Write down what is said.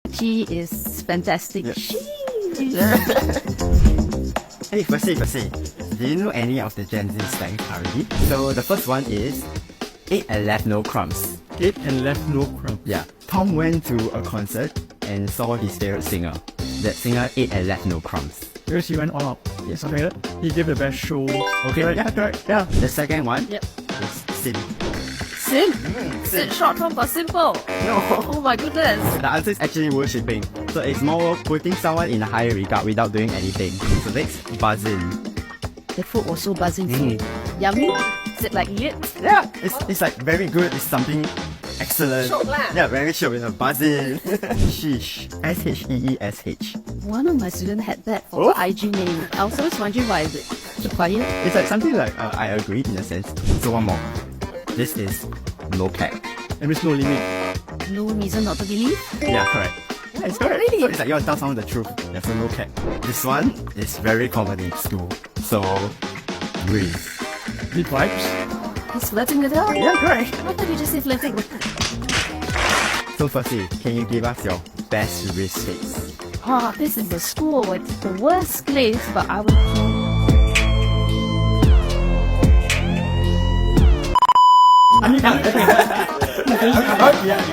She is fantastic. Yeah. Hey, firstly, do you know any of the Gen Z slang already? So the first one is ate and left no crumbs. Ate and left no crumbs. Yeah. Tom went to a concert and saw his favorite singer. That singer ate and left no crumbs. Because he went all out. Yes. Okay, he gave the best show. Okay. Right, yeah, correct. Yeah. The second one Yep. is sin. Sim? Sim short form for simple. No. Oh my goodness. The answer is actually worshipping. So it's more putting someone in a higher regard without doing anything. So next, buzzing. The food was so buzzing too. Yummy? Is it like it? Yeah, it's like very good. It's something excellent. Shiok lah. Yeah, very sure with a buzzing. Sheesh. SHEESH. One of my students had that for IG name. I was always wondering why is it so quiet. It's like something like I agree in a sense. So one more. This is no cap. That means no limit. No reason not to believe. Yeah, correct. Yeah, it's correct. Really? So it's like you want to tell someone the truth. There's no cap. This one is very common in school. So, breathe. Deep vibes. He's flirting with her? Yeah, correct. Why can't you just say flirting? So firstly, can you give us your best risk face? Oh, this is the school. It's the worst place, but I would. Yeah.